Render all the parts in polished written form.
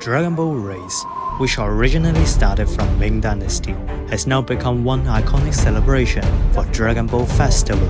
Dragon Ball race, which originally started from Ming Dynasty, has now become one iconic celebration for Dragon Ball Festival.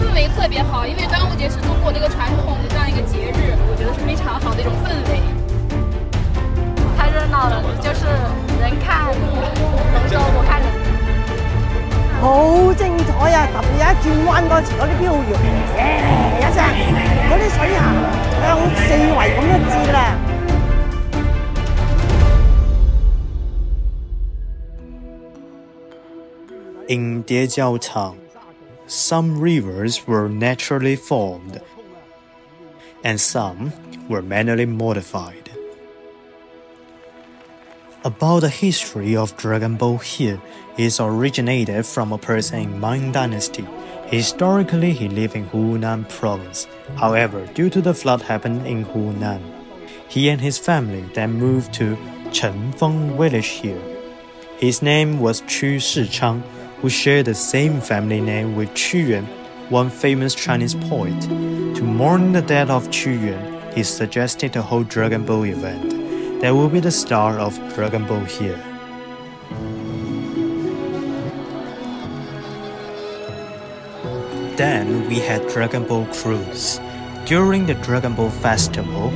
氛围特别好，因为端午节是中国这个传统的这样一个节日，我觉得是非常好的一种氛围。太热闹了，就是人看龙舟，我看人。好精彩啊！特別一轉彎嗰時，嗰啲飄搖，一聲，嗰啲水啊向四圍咁樣折啦。In Diejiao Town, some rivers were naturally formed, and some were manually modified. About the history of Dragon Ball here is originated from a person in Ming Dynasty. Historically, he lived in Hunan province. However, due to the flood happened in Hunan, he and his family then moved to Chenfeng village here. His name was Chu Shichang, who shared the same family name with Qu Yuan, one famous Chinese poet. To mourn the death of Qu Yuan, he suggested to hold Dragon Ball event. That will be the start of Dragon Ball here. Then we had Dragon Ball Cruise. During the Dragon Ball Festival,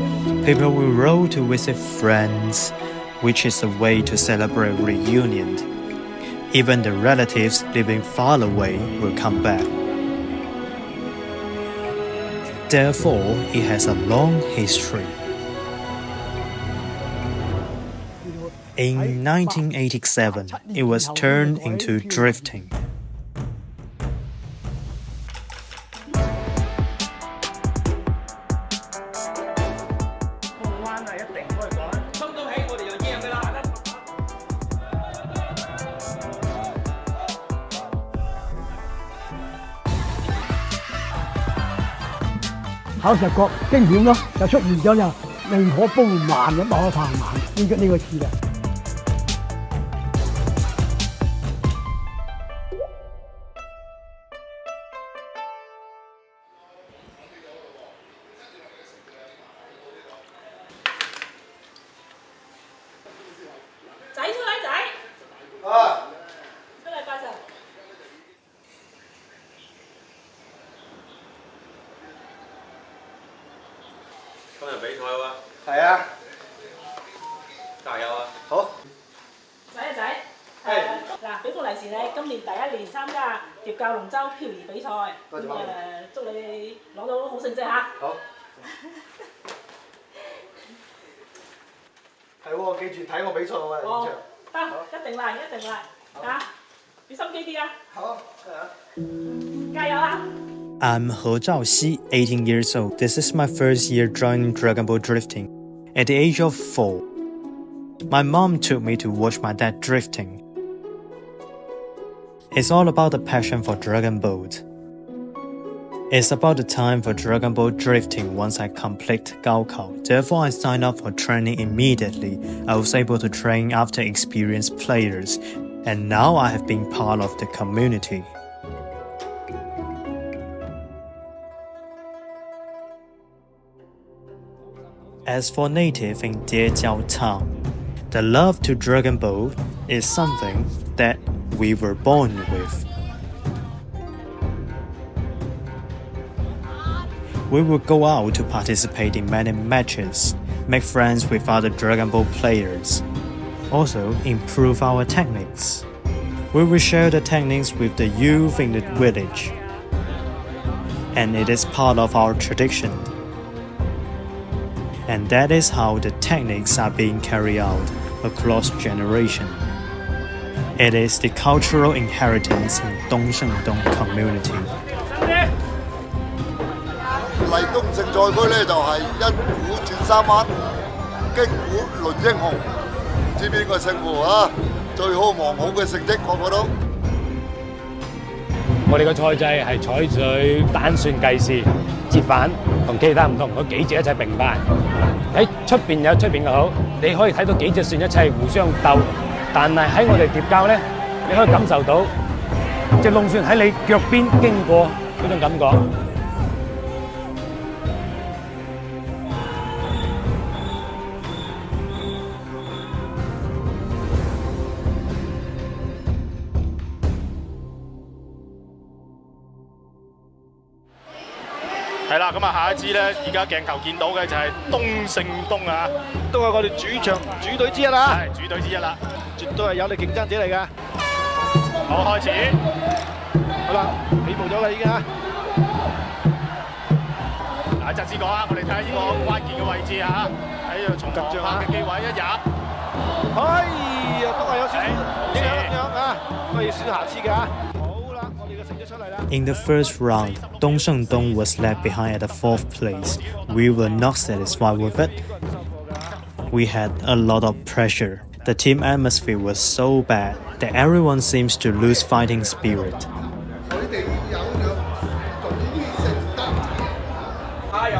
people will row to visit friends, which is a way to celebrate reunion. Even the relatives living far away will come back. Therefore, it has a long history. In 1987, it was turned into drifting.考實覺驚險咯，就出現咗就寧可煲慢嘅，不可太慢呢個字啦。仔出嚟仔。啊！出嚟快陣。今日比賽喎。係啊，加油啊！好。仔，嗱，俾封利是你，今年第一年參加蝶教龍舟漂移比賽，咁祝你攞到好成績嚇。好。係喎，記住睇我比賽喎，哦，得，一定嚟嚇，俾心機啲啊！好，加油啊！ I'm He Zhaoxi, 18 years old. This is my first year joining Dragon Ball drifting. At the age of 4, my mom took me to watch my dad drifting. It's all about the passion for Dragon Ball. It's about the time for Dragon Ball drifting once I complete Gaokao. Therefore, I signed up for training immediately. I was able to train after experienced players, and now I have been part of the community. As for native in Diejiao Town, the love to Dragon Ball is something that we were born with. We will go out to participate in many matches, make friends with other Dragon Ball players, also improve our techniques. We will share the techniques with the youth in the village, and it is part of our tradition. And that is how the techniques are being carried out across generations. It is the cultural inheritance in Dongshengdong community. 嚟東勝賽區咧就係一鼓轉三彎，擊鼓論英雄，唔知邊個勝負啊？最好望好嘅成績，個個都。我哋個賽制係採取單算計時、折返，同其他唔同，嗰幾隻一齊並排。喺出邊有出邊嘅好，你可以睇到幾隻船一齊互相鬥，但係喺我哋疊交咧，你可以感受到隻龍船喺你腳邊經過嗰種感覺。係啦，咁啊下一支咧，而家鏡頭見到嘅就係東勝東啊，都係我哋主場主隊之一啦，係主隊之一啦，絕對係有力競爭者嚟㗎。好開始，好啦，起步咗啦已經啊！嗱，陣先講啊，我哋睇下呢個關鍵嘅位置嚇，喺度從防拍嘅機位一入，哎呀，都係有少少影響咁樣啊，都係要少瑕疵㗎。好啦，我哋嘅成績出嚟啦。In the first round, Dong Shengdong was left behind at the 4th place. We were not satisfied with it. We had a lot of pressure. The team atmosphere was so bad that everyone seems to lose fighting spirit.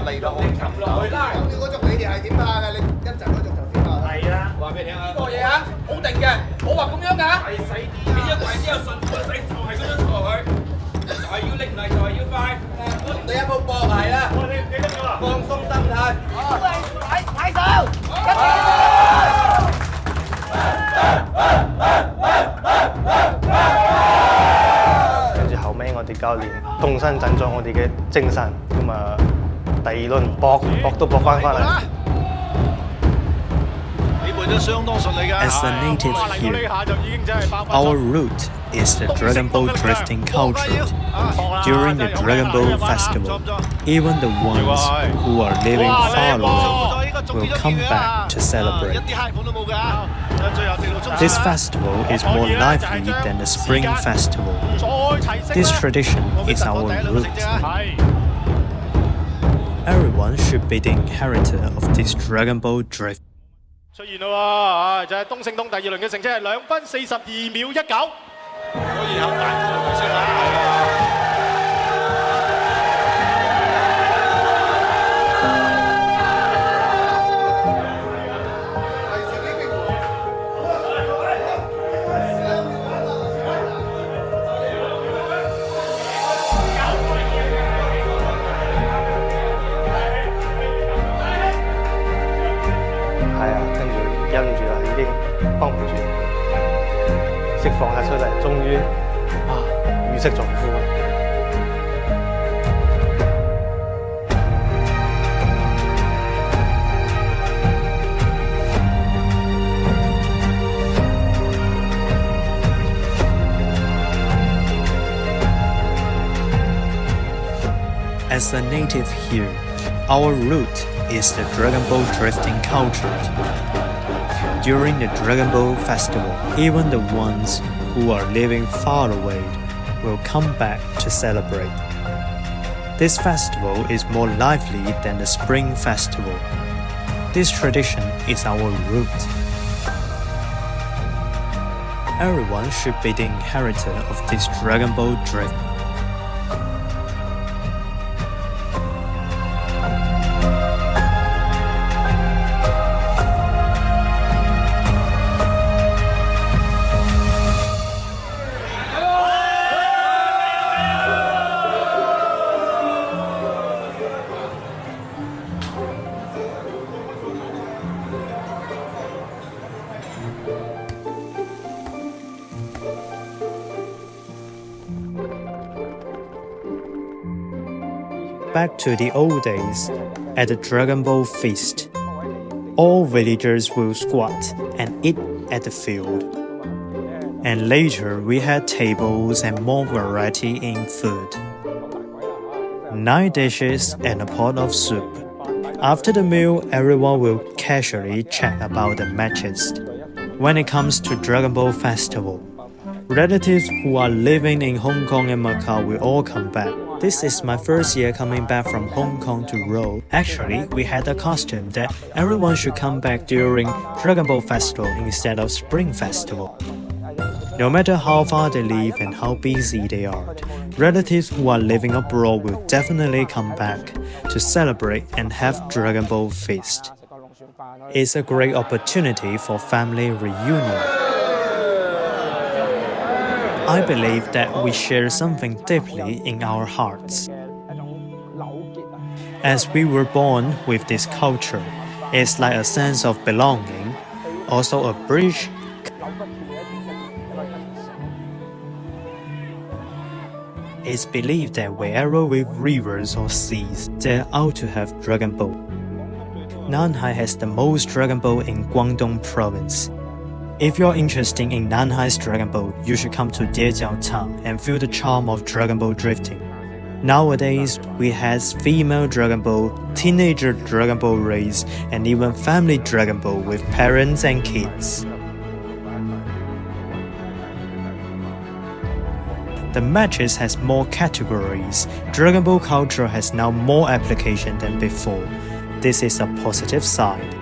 嚟到我撳落去啦！咁你嗰種你哋係點拍嘅？你一陣嗰種就點拍？係啊，話俾你聽啊！呢個嘢啊，好定嘅，冇話咁樣㗎。係細啲，你一為之後順住個勢就係咁樣坐落去，就係要力唔係就係要快。你有冇搏係啊？你得咗啦，放鬆心態。好，睇手，跟住後尾我哋教練動身振作我哋嘅精神，咁啊。第二輪搏都搏翻嚟。As a native here, our route is the Dragon Ball drifting culture. During the Dragon Ball festival, even the ones who are living far away will come back to celebrate. This festival is more lively than the Spring Festival. This tradition is our route. Everyone should be the inheritor of this Dragon Ball drift. 出現啦喎，就係東勝東第二輪嘅成績係2分42秒19，可以有大回升啦。忍唔住啦，已經繃唔住，釋放晒出嚟，終於如釋重負。As a native here, our route is the Dragon Ball drifting culture. During the Dragon Ball festival, even the ones who are living far away will come back to celebrate. This festival is more lively than the Spring Festival. This tradition is our route. Everyone should be the inheritor of this Dragon Ball drift. Back to the old days, at the Dragon Ball feast, all villagers will squat and eat at the field. And later we had tables and more variety in food. 9 dishes and a pot of soup. After the meal, everyone will casually chat about the matches. When it comes to Dragon Ball Festival, relatives who are living in Hong Kong and Macau will all come back. This is my first year coming back from Hong Kong to Rome. Actually, we had a custom that everyone should come back during Dragon Ball Festival instead of Spring Festival. No matter how far they live and how busy they are, relatives who are living abroad will definitely come back to celebrate and have Dragon Ball Feast. It's a great opportunity for family reunion. I believe that we share something deeply in our hearts. As we were born with this culture, it's like a sense of belonging, also a bridge. It's believed that wherever with rivers or seas, there ought to have Dragon Boat. Nanhai has the most Dragon Boat in Guangdong province. If you're interested in Nanhai's Dragon Boat, you should come to Diejiao Town and feel the charm of Dragon Boat drifting. Nowadays, we have female Dragon Boat, teenager Dragon Boat race, and even family Dragon Boat with parents and kids. The matches has more categories. Dragon Ball culture has now more application than before. This is a positive side.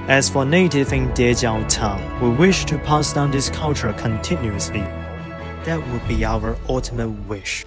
As for native in Diejiao Town, we wish to pass down this culture continuously. That would be our ultimate wish.